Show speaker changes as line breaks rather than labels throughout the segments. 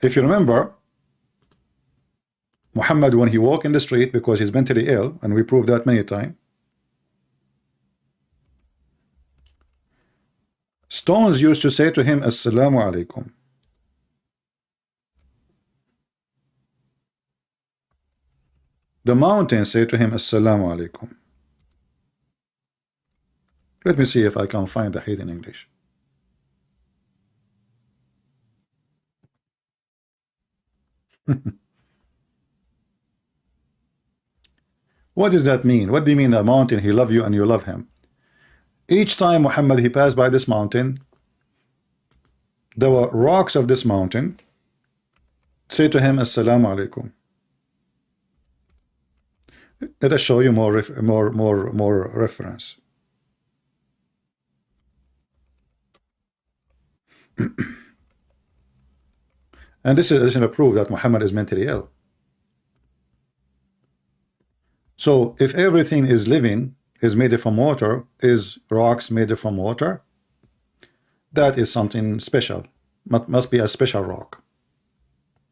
If you remember, Muhammad, when he walked in the street because he's mentally ill, and we proved that many times, stones used to say to him, Assalamu alaikum. The mountains say to him, Assalamu alaikum. Let me see if I can find the hate in English. What does that mean? What do you mean the mountain, he love you and you love him? Each time Muhammad he passed by this mountain, the rocks of this mountain say to him, Assalamu alaikum. Let us show you more reference. And this is additional proof that Muhammad is mentally ill. So if everything is living, is made from water, is rocks made from water, that is something special. Must be a special rock,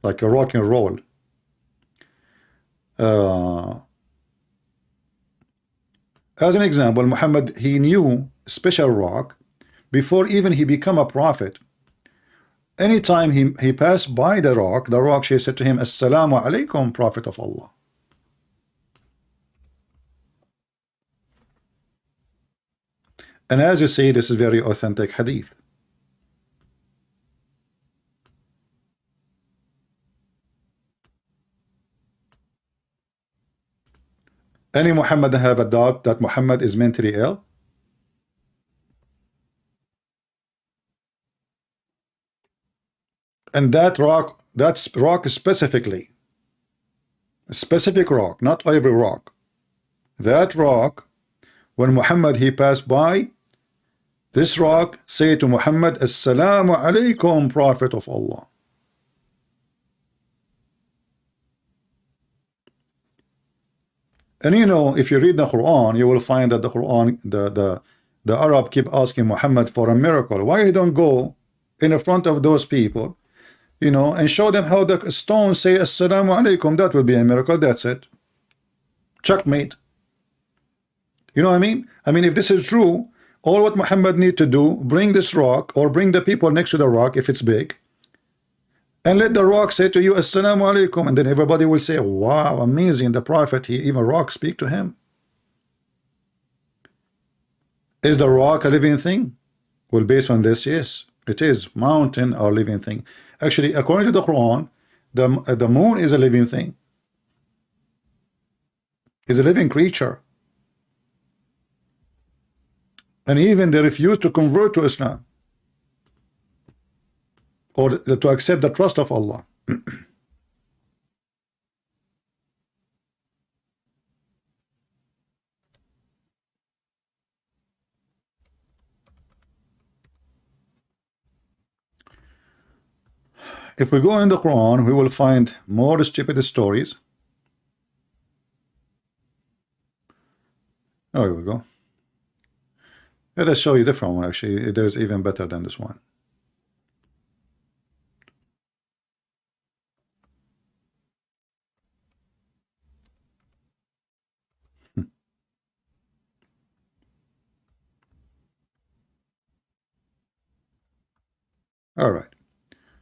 like a rock and roll. As an example, Muhammad, he knew special rock before even he become a prophet. Anytime he passed by the rock she said to him, Assalamu alaikum, Prophet of Allah. And as you see, this is very authentic hadith. Any Muhammad have a doubt that Muhammad is mentally ill? And that rock specifically, a specific rock, not every rock. That rock, when Muhammad he passed by, this rock say to Muhammad, Assalamu alaikum, Prophet of Allah. And you know, if you read the Quran, you will find that the Quran, the Arab keep asking Muhammad for a miracle. Why you don't go in front of those people, you know, and show them how the stones say Assalamu alaikum? That will be a miracle. That's it. Checkmate. You know what I mean? I mean, if this is true, all what Muhammad need to do, bring this rock or bring the people next to the rock if it's big, and let the rock say to you, Assalamu alaikum, and then everybody will say, wow, amazing, the Prophet, he even rock speak to him. Is the rock a living thing? Well, based on this, yes, it is. Mountain or living thing. Actually, according to the Quran, the moon is a living thing. Is a living creature. And even they refuse to convert to Islam or to accept the trust of Allah. If we go in the Quran, we will find more stupid stories. Oh, here we go. Let us show you a different one. Actually, there's even better than this one. All right.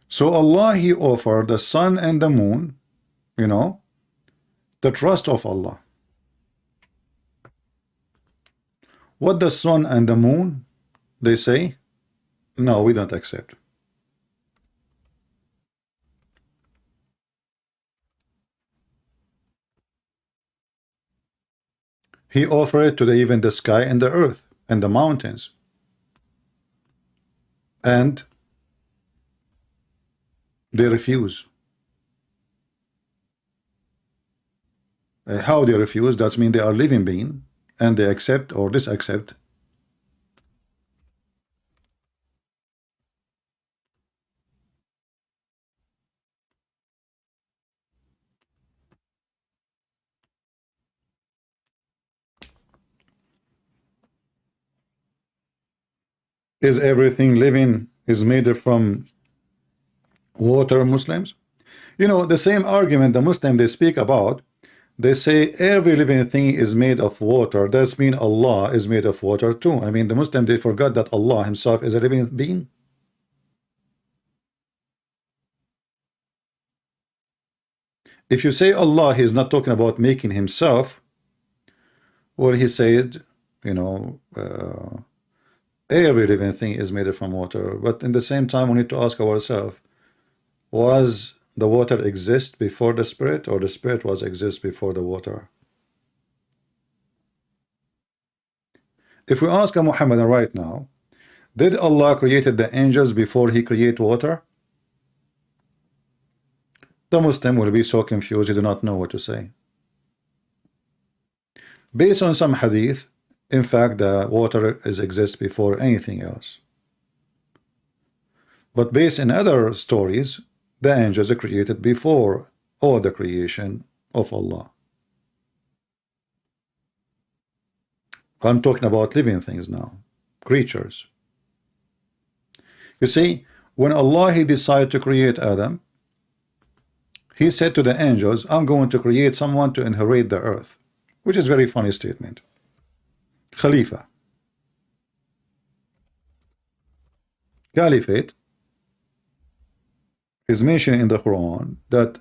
So Allah, he offered the sun and the moon, you know, the trust of Allah. What the sun and the moon, they say, no, we don't accept. He offered it to even the sky and the earth and the mountains. And they refuse. How they refuse? That means they are living being, and they accept or disaccept. Is everything living is made from Water Muslims? You know, the same argument the Muslim they speak about, they say every living thing is made of water. That's mean Allah is made of water too. I mean, the Muslim they forgot that Allah himself is a living being. If you say Allah, he is not talking about making himself. Well, he said, you know, every living thing is made from water. But in the same time, we need to ask ourselves, was the water exist before the spirit, or the spirit was exist before the water? If we ask a Muhammadan right now, did Allah created the angels before he create water? The Muslim will be so confused, he do not know what to say. Based on some hadith, in fact, the water is exist before anything else. But based in other stories, the angels are created before all the creation of Allah. I'm talking about living things now, creatures. You see, when Allah he decided to create Adam, he said to the angels, I'm going to create someone to inherit the earth, which is a very funny statement. Khalifa. Caliphate is mentioned in the Quran that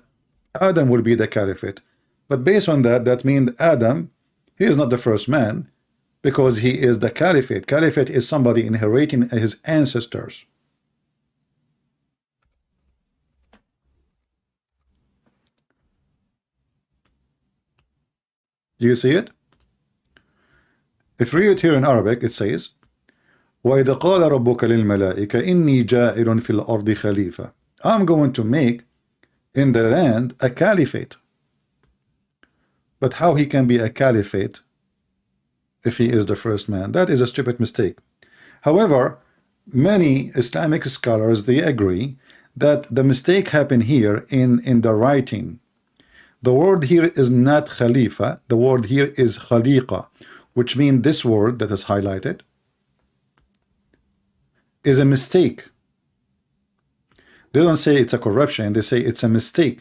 Adam will be the caliphate. But based on that, that means Adam, he is not the first man because he is the caliphate. Caliphate is somebody inheriting his ancestors. Do you see it? If you read it here in Arabic, it says, وَإِذَا قَالَ رَبُّكَ لِلْمَلَائِكَ إِنِّي جَاعِلٌ فِي الْأَرْضِ خَلِيفَةً. I'm going to make in the land a caliphate. But how he can be a caliphate if he is the first man? That is a stupid mistake. However, many Islamic scholars, they agree that the mistake happened here in the writing. The word here is not Khalifa, the word here is Khaliqa, which means this word that is highlighted is a mistake. They don't say it's a corruption, they say it's a mistake.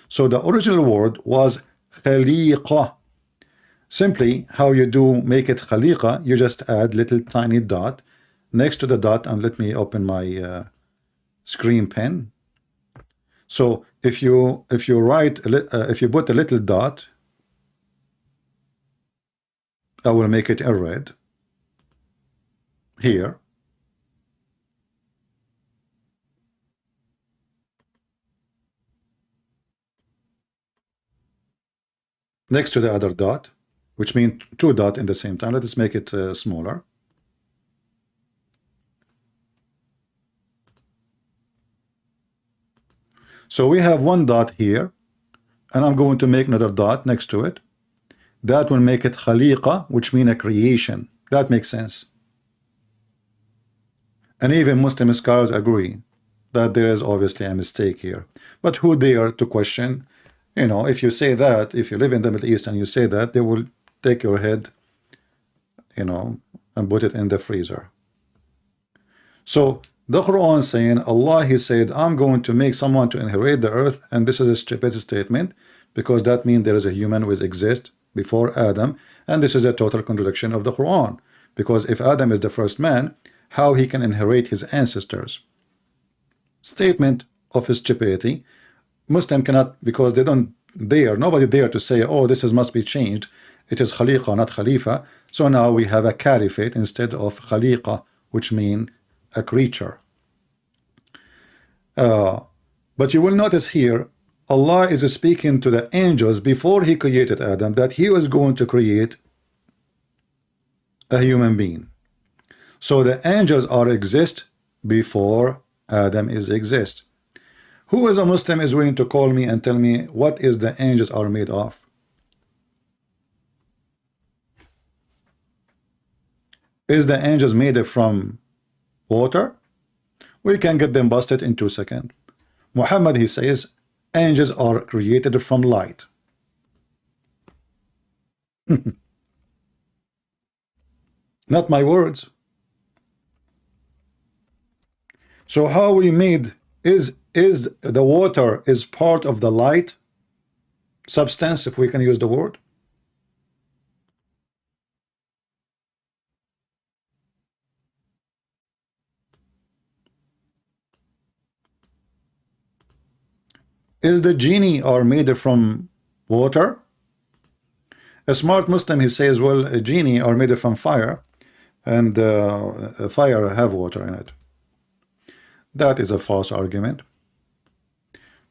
So the original word was Khaliqa. Simply, how you do make it Khaliqa, you just add little tiny dot next to the dot, and let me open my screen pen. So if you write if you put a little dot, I will make it in red here. Next to the other dot, which means two dots in the same time. Let us make it smaller. So we have one dot here, and I'm going to make another dot next to it. That will make it Khaliqa, which means a creation. That makes sense. And even Muslim scholars agree that there is obviously a mistake here. But who dare to question? You know, if you say that, if you live in the Middle East and you say that, they will take your head, you know, and put it in the freezer. So the Quran saying, Allah, he said, I'm going to make someone to inherit the earth, and this is a stupid statement, because that means there is a human who exists before Adam, and this is a total contradiction of the Quran, because if Adam is the first man, how he can inherit his ancestors? Statement of his stupidity. Muslim cannot, because they don't dare, nobody dare to say, oh, this is must be changed, it is Khaliqa, not Khalifa. So now we have a caliphate instead of Khaliqa, which mean a creature. But you will notice here, Allah is speaking to the angels before he created Adam, that he was going to create a human being. So the angels are exist before Adam is exist. Who is a Muslim is willing to call me and tell me what is the angels are made of? Is the angels made from water? We can get them busted in 2 seconds. Muhammad, he says, angels are created from light. Not my words. So how we made, is is the water is part of the light substance, if we can use the word? Is the genie are made from water? A smart Muslim, he says, well, a genie are made from fire, and fire have water in it. That is a false argument,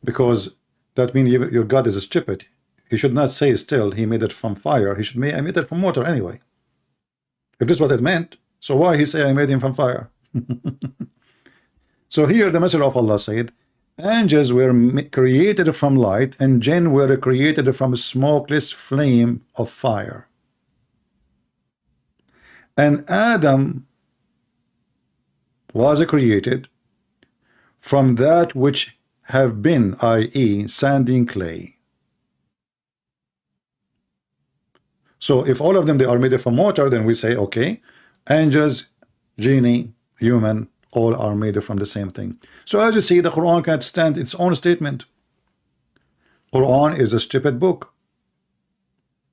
because that means your God is stupid. He should not say still he made it from fire. He should make I made it from water anyway. If this is what it meant, so why he say I made him from fire? So here the Messenger of Allah said, angels were created from light, and jinn were created from a smokeless flame of fire. And Adam was created from that which have been, i.e., sand and clay. So if all of them they are made from water, then we say, okay, angels, genie, human, all are made from the same thing. So as you see, the Quran can't stand its own statement. Quran is a stupid book.